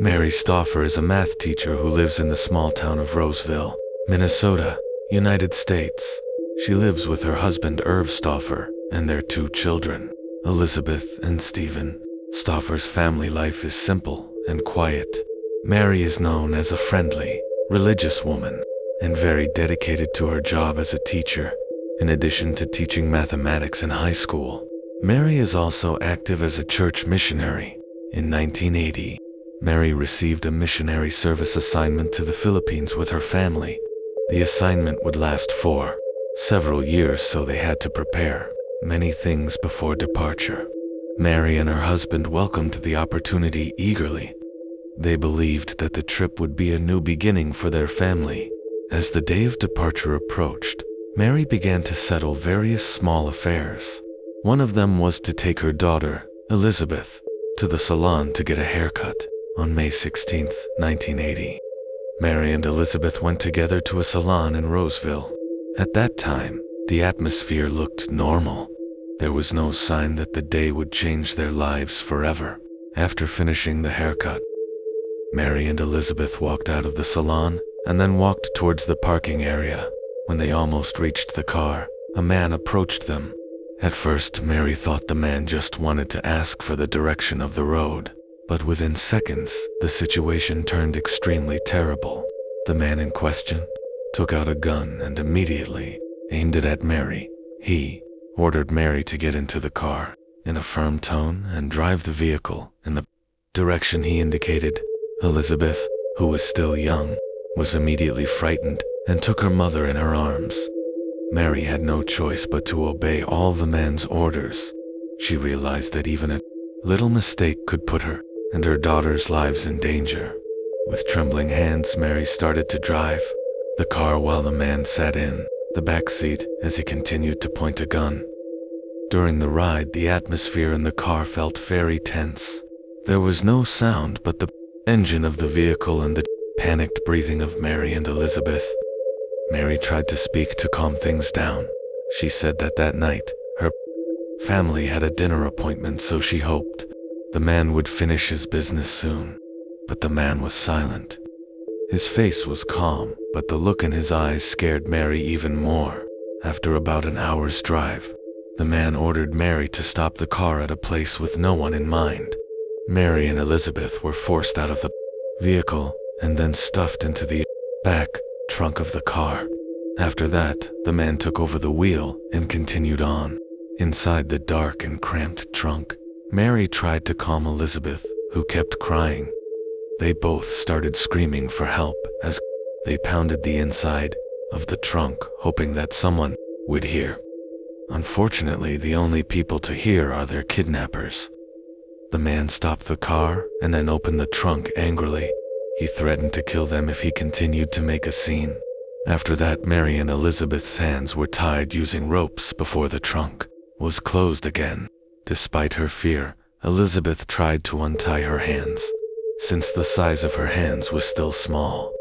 Mary Stauffer is a math teacher who lives in the small town of Roseville, Minnesota, United States. She lives with her husband Irv Stauffer and their 2 children, Elizabeth and Stephen. Stauffer's family life is simple and quiet. Mary is known as a friendly, religious woman and very dedicated to her job as a teacher. In addition to teaching mathematics in high school, Mary is also active as a church missionary. In 1980, Mary received a missionary service assignment to the Philippines with her family. The assignment would last for several years, so they had to prepare many things before departure. Mary and her husband welcomed the opportunity eagerly. They believed that the trip would be a new beginning for their family. As the day of departure approached, Mary began to settle various small affairs. One of them was to take her daughter, Elizabeth, to the salon to get a haircut. On May 16, 1980, Mary and Elizabeth went together to a salon in Roseville. At that time, the atmosphere looked normal. There was no sign that the day would change their lives forever. After finishing the haircut, Mary and Elizabeth walked out of the salon and then walked towards the parking area. When they almost reached the car, a man approached them. At first, Mary thought the man just wanted to ask for the direction of the road. But within seconds, the situation turned extremely terrible. The man in question took out a gun and immediately aimed it at Mary. He ordered Mary to get into the car in a firm tone and drive the vehicle in the direction he indicated. Elizabeth, who was still young, was immediately frightened and took her mother in her arms. Mary had no choice but to obey all the man's orders. She realized that even a little mistake could put her and her daughter's lives in danger. With trembling hands, Mary started to drive the car while the man sat in the back seat as he continued to point a gun. During the ride, the atmosphere in the car felt very tense. There was no sound but the engine of the vehicle and the panicked breathing of Mary and Elizabeth. Mary tried to speak to calm things down. She said that night, her family had a dinner appointment, so she hoped the man would finish his business soon. But the man was silent. His face was calm, but the look in his eyes scared Mary even more. After about an hour's drive, the man ordered Mary to stop the car at a place with no one in mind. Mary and Elizabeth were forced out of the vehicle and then stuffed into the back trunk of the car. After that, the man took over the wheel and continued on. Inside the dark and cramped trunk, Mary tried to calm Elizabeth, who kept crying. They both started screaming for help as they pounded the inside of the trunk, hoping that someone would hear. Unfortunately, the only people to hear are their kidnappers. The man stopped the car and then opened the trunk angrily. He threatened to kill them if he continued to make a scene. After that, Mary and Elizabeth's hands were tied using ropes before the trunk was closed again. Despite her fear, Elizabeth tried to untie her hands, since the size of her hands was still small.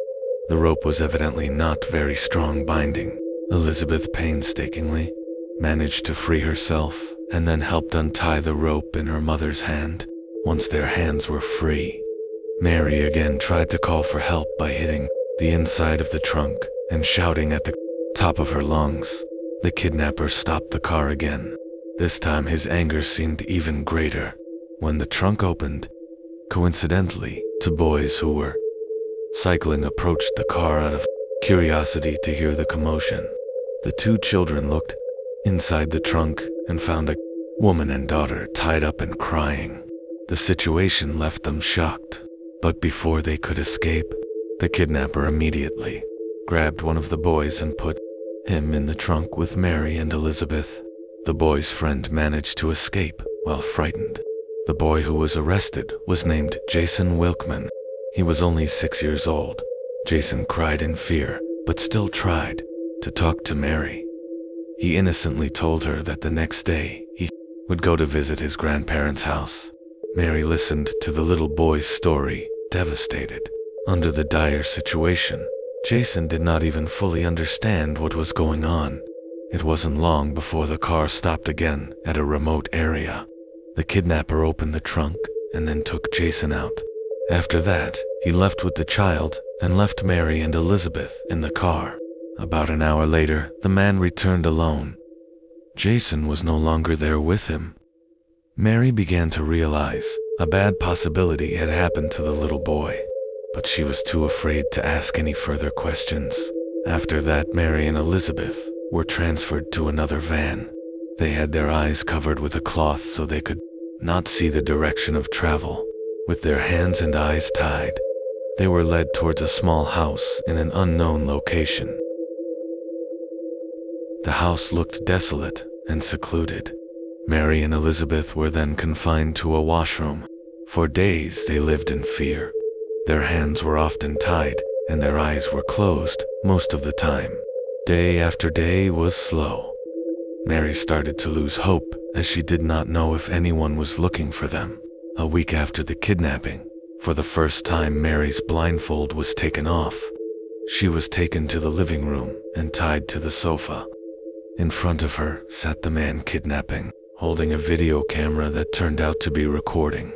The rope was evidently not very strong binding. Elizabeth painstakingly managed to free herself and then helped untie the rope in her mother's hand. Once their hands were free, Mary again tried to call for help by hitting the inside of the trunk and shouting at the top of her lungs. The kidnapper stopped the car again. This time his anger seemed even greater. When the trunk opened, coincidentally, 2 boys who were cycling approached the car out of curiosity to hear the commotion. The 2 children looked inside the trunk and found a woman and daughter tied up and crying. The situation left them shocked, but before they could escape, the kidnapper immediately grabbed one of the boys and put him in the trunk with Mary and Elizabeth. The boy's friend managed to escape while frightened. The boy who was arrested was named Jason Wilkman. He was only 6 years old. Jason cried in fear, but still tried to talk to Mary. He innocently told her that the next day he would go to visit his grandparents' house. Mary listened to the little boy's story, devastated. Under the dire situation, Jason did not even fully understand what was going on. It wasn't long before the car stopped again at a remote area. The kidnapper opened the trunk and then took Jason out. After that, he left with the child and left Mary and Elizabeth in the car. About an hour later, the man returned alone. Jason was no longer there with him. Mary began to realize a bad possibility had happened to the little boy, but she was too afraid to ask any further questions. After that, Mary and Elizabeth were transferred to another van. They had their eyes covered with a cloth so they could not see the direction of travel. With their hands and eyes tied, they were led towards a small house in an unknown location. The house looked desolate and secluded. Mary and Elizabeth were then confined to a washroom. For days they lived in fear. Their hands were often tied and their eyes were closed most of the time. Day after day was slow. Mary started to lose hope as she did not know if anyone was looking for them. A week after the kidnapping, for the first time Mary's blindfold was taken off. She was taken to the living room and tied to the sofa. In front of her sat the man kidnapping, holding a video camera that turned out to be recording.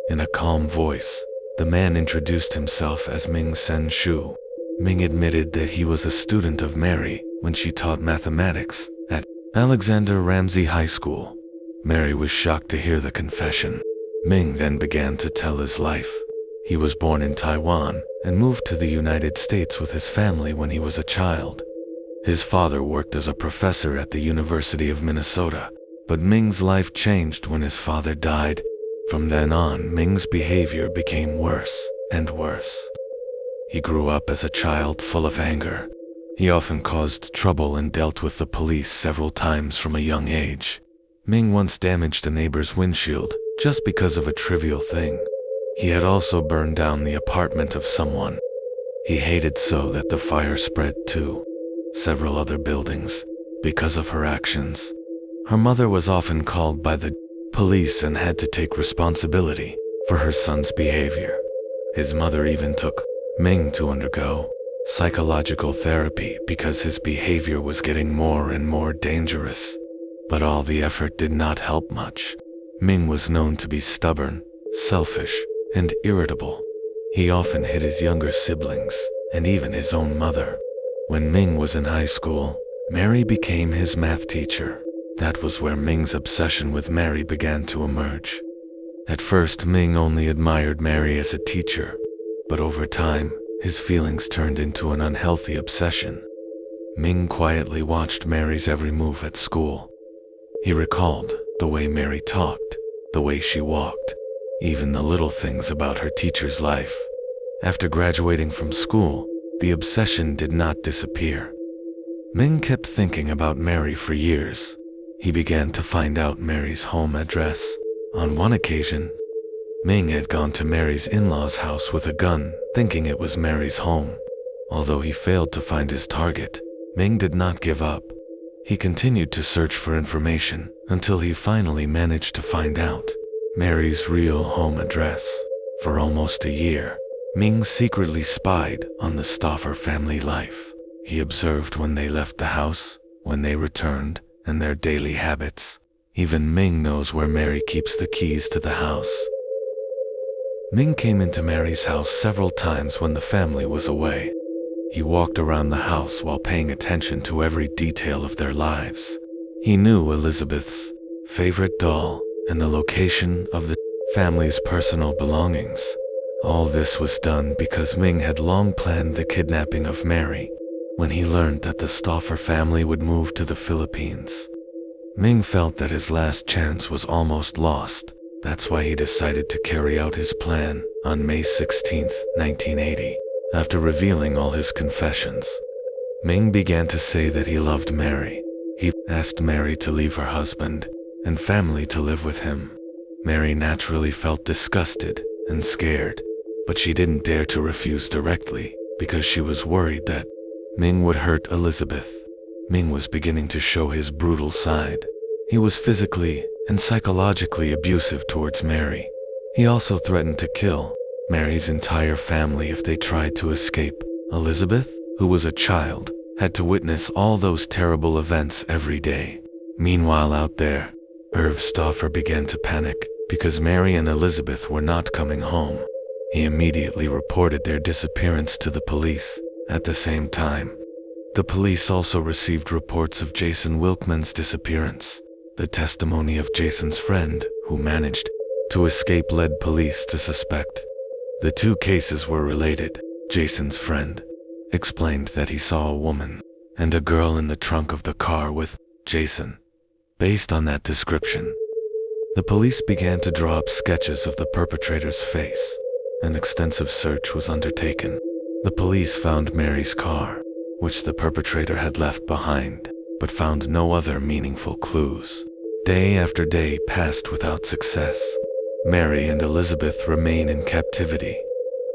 In a calm voice, the man introduced himself as Ming Sen Shu. Ming admitted that he was a student of Mary when she taught mathematics at Alexander Ramsey High School. Mary was shocked to hear the confession. Ming then began to tell his life. He was born in Taiwan and moved to the United States with his family when he was a child. His father worked as a professor at the University of Minnesota, but Ming's life changed when his father died. From then on, Ming's behavior became worse and worse. He grew up as a child full of anger. He often caused trouble and dealt with the police several times from a young age. Ming once damaged a neighbor's windshield just because of a trivial thing. He had also burned down the apartment of someone. He hated so that the fire spread to several other buildings because of her actions. Her mother was often called by the police and had to take responsibility for her son's behavior. His mother even took Ming to undergo psychological therapy because his behavior was getting more and more dangerous. But all the effort did not help much. Ming was known to be stubborn, selfish, and irritable. He often hit his younger siblings and even his own mother. When Ming was in high school, Mary became his math teacher. That was where Ming's obsession with Mary began to emerge. At first, Ming only admired Mary as a teacher, but over time, his feelings turned into an unhealthy obsession. Ming quietly watched Mary's every move at school. He recalled the way Mary talked, the way she walked, even the little things about her teacher's life. After graduating from school, the obsession did not disappear. Ming kept thinking about Mary for years. He began to find out Mary's home address. On one occasion, Ming had gone to Mary's in-laws' house with a gun, thinking it was Mary's home. Although he failed to find his target, Ming did not give up. He continued to search for information until he finally managed to find out Mary's real home address. For almost a year, Ming secretly spied on the Stauffer family life. He observed when they left the house, when they returned, and their daily habits. Even Ming knows where Mary keeps the keys to the house. Ming came into Mary's house several times when the family was away. He walked around the house while paying attention to every detail of their lives. He knew Elizabeth's favorite doll and the location of the family's personal belongings. All this was done because Ming had long planned the kidnapping of Mary. When he learned that the Stauffer family would move to the Philippines, Ming felt that his last chance was almost lost. That's why he decided to carry out his plan on May 16, 1980. After revealing all his confessions, Ming began to say that he loved Mary. He asked Mary to leave her husband and family to live with him. Mary naturally felt disgusted and scared, but she didn't dare to refuse directly because she was worried that Ming would hurt Elizabeth. Ming was beginning to show his brutal side. He was physically and psychologically abusive towards Mary. He also threatened to kill Mary's entire family if they tried to escape. Elizabeth, who was a child, had to witness all those terrible events every day. Meanwhile out there, Stauffer began to panic because Mary and Elizabeth were not coming home. He immediately reported their disappearance to the police. At the same time, the police also received reports of Jason Wilkman's disappearance. The testimony of Jason's friend, who managed to escape, led police to suspect the two cases were related. Jason's friend explained that he saw a woman and a girl in the trunk of the car with Jason. Based on that description, the police began to draw up sketches of the perpetrator's face. An extensive search was undertaken. The police found Mary's car, which the perpetrator had left behind, but found no other meaningful clues. Day after day passed without success. Mary and Elizabeth remain in captivity.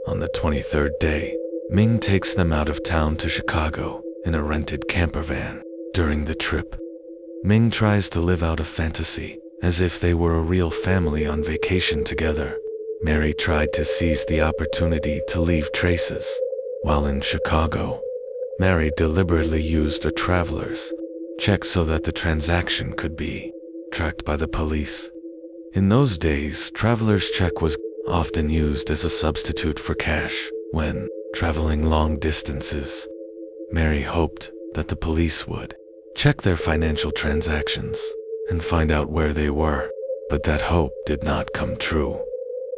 On the 23rd day, Ming takes them out of town to Chicago in a rented camper van. During the trip, Ming tries to live out a fantasy, as if they were a real family on vacation together. Mary tried to seize the opportunity to leave traces. While in Chicago, Mary deliberately used a traveler's check so that the transaction could be tracked by the police. In those days, traveler's check was often used as a substitute for cash when traveling long distances. Mary hoped that the police would check their financial transactions and find out where they were, but that hope did not come true.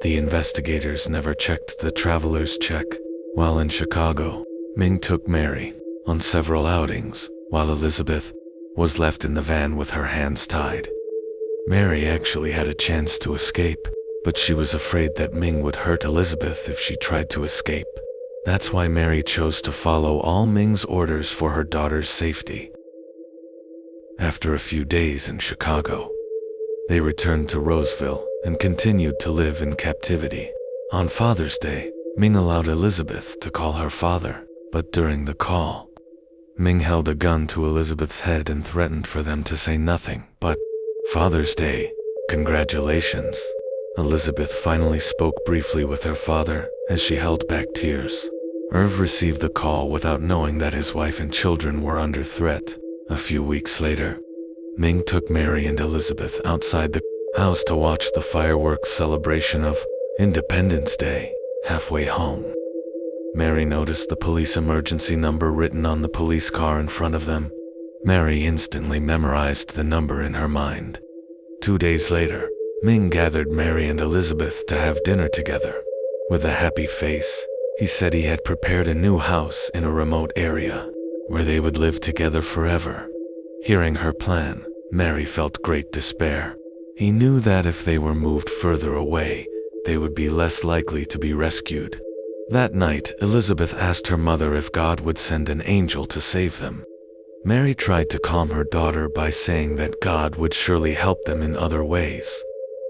The investigators never checked the traveler's check. While in Chicago, Ming took Mary on several outings, while Elizabeth was left in the van with her hands tied. Mary actually had a chance to escape, but she was afraid that Ming would hurt Elizabeth if she tried to escape. That's why Mary chose to follow all Ming's orders for her daughter's safety. After a few days in Chicago, they returned to Roseville and continued to live in captivity. On Father's Day, Ming allowed Elizabeth to call her father, but during the call, Ming held a gun to Elizabeth's head and threatened for them to say nothing but Father's Day. Congratulations. Elizabeth finally spoke briefly with her father as she held back tears. Irv received the call without knowing that his wife and children were under threat. A few weeks later, Ming took Mary and Elizabeth outside the house to watch the fireworks celebration of Independence Day. Halfway home, Mary noticed the police emergency number written on the police car in front of them. Mary instantly memorized the number in her mind. 2 days later, Ming gathered Mary and Elizabeth to have dinner together. With a happy face, he said he had prepared a new house in a remote area where they would live together forever. Hearing her plan, Mary felt great despair. He knew that if they were moved further away, they would be less likely to be rescued. That night, Elizabeth asked her mother if God would send an angel to save them. Mary tried to calm her daughter by saying that God would surely help them in other ways.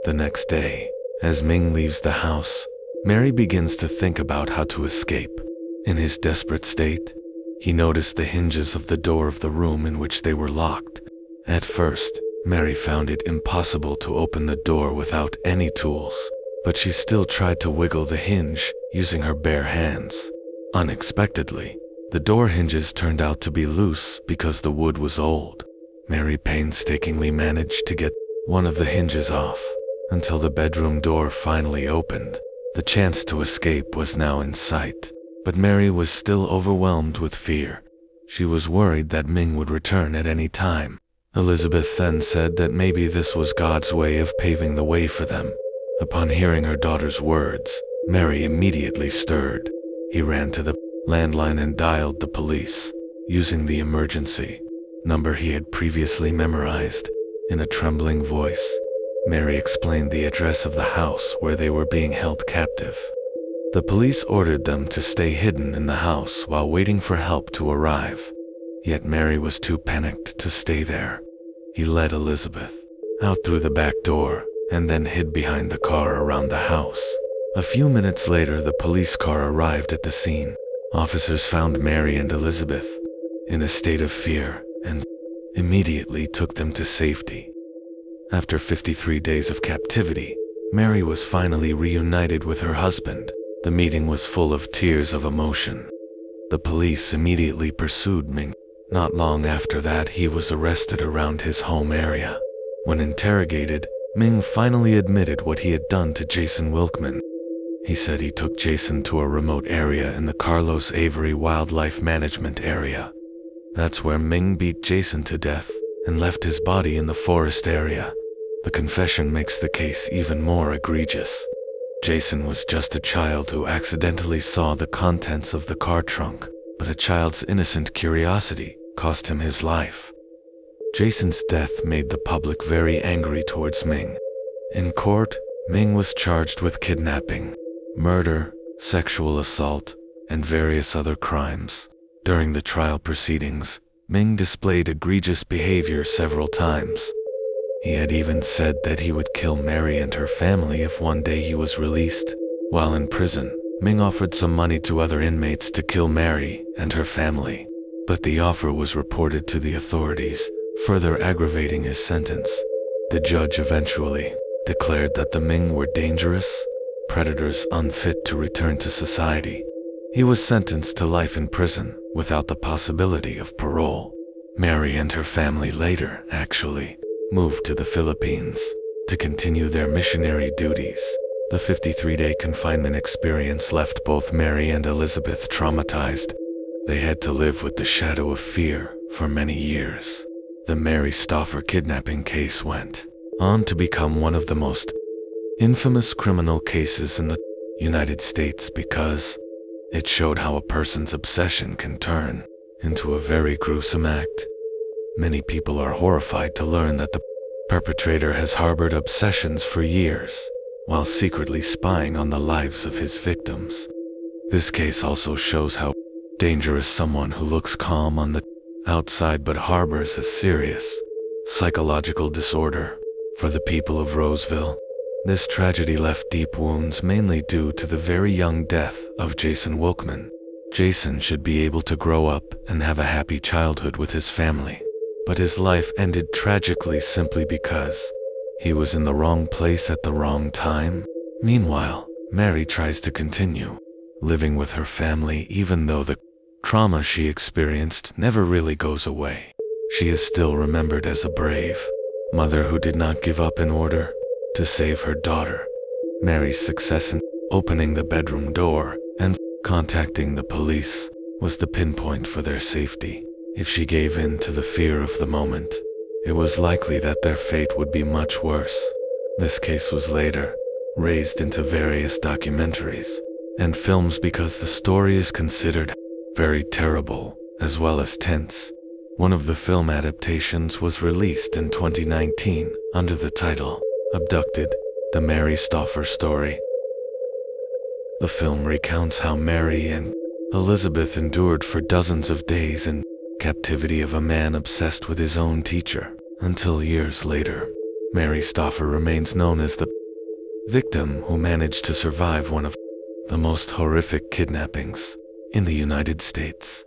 The next day, as Ming leaves the house, Mary begins to think about how to escape. In his desperate state, he noticed the hinges of the door of the room in which they were locked. At first, Mary found it impossible to open the door without any tools, but she still tried to wiggle the hinge using her bare hands. Unexpectedly, the door hinges turned out to be loose because the wood was old. Mary painstakingly managed to get one of the hinges off until the bedroom door finally opened. The chance to escape was now in sight, but Mary was still overwhelmed with fear. She was worried that Ming would return at any time. Elizabeth then said that maybe this was God's way of paving the way for them. Upon hearing her daughter's words, Mary immediately stirred. He ran to the landline and dialed the police, using the emergency number he had previously memorized. In a trembling voice, Mary explained the address of the house where they were being held captive. The police ordered them to stay hidden in the house while waiting for help to arrive. Yet Mary was too panicked to stay there. He led Elizabeth out through the back door and then hid behind the car around the house. A few minutes later, the police car arrived at the scene. Officers found Mary and Elizabeth in a state of fear and immediately took them to safety. After 53 days of captivity, Mary was finally reunited with her husband. The meeting was full of tears of emotion. The police immediately pursued Ming. Not long after that, he was arrested around his home area. When interrogated, Ming finally admitted what he had done to Jason Wilkman. He said he took Jason to a remote area in the Carlos Avery Wildlife Management Area. That's where Ming beat Jason to death and left his body in the forest area. The confession makes the case even more egregious. Jason was just a child who accidentally saw the contents of the car trunk, but a child's innocent curiosity cost him his life. Jason's death made the public very angry towards Ming. In court, Ming was charged with kidnapping, murder, sexual assault, and various other crimes. During the trial proceedings, Ming displayed egregious behavior several times. He had even said that he would kill Mary and her family if one day he was released. While in prison, Ming offered some money to other inmates to kill Mary and her family, but the offer was reported to the authorities, further aggravating his sentence. The judge eventually declared that the Ming were dangerous predators unfit to return to society. He was sentenced to life in prison without the possibility of parole. Mary and her family later, actually, moved to the Philippines to continue their missionary duties. The 53-day confinement experience left both Mary and Elizabeth traumatized. They had to live with the shadow of fear for many years. The Mary Stauffer kidnapping case went on to become one of the most infamous criminal cases in the United States because it showed how a person's obsession can turn into a very gruesome act. Many people are horrified to learn that the perpetrator has harbored obsessions for years, while secretly spying on the lives of his victims. This case also shows how dangerous someone who looks calm on the outside but harbors a serious psychological disorder. For the people of Roseville, this tragedy left deep wounds mainly due to the very young death of Jason Wilkman. Jason should be able to grow up and have a happy childhood with his family, but his life ended tragically simply because he was in the wrong place at the wrong time. Meanwhile, Mary tries to continue living with her family even though the trauma she experienced never really goes away. She is still remembered as a brave mother who did not give up in order to save her daughter. Mary's success in opening the bedroom door and contacting the police was the pinpoint for their safety. If she gave in to the fear of the moment, it was likely that their fate would be much worse. This case was later raised into various documentaries and films because the story is considered very terrible as well as tense. One of the film adaptations was released in 2019 under the title Abducted: The Mary Stauffer Story. The film recounts how Mary and Elizabeth endured for dozens of days in captivity of a man obsessed with his own teacher, until years later, Mary Stauffer remains known as the victim who managed to survive one of the most horrific kidnappings in the United States.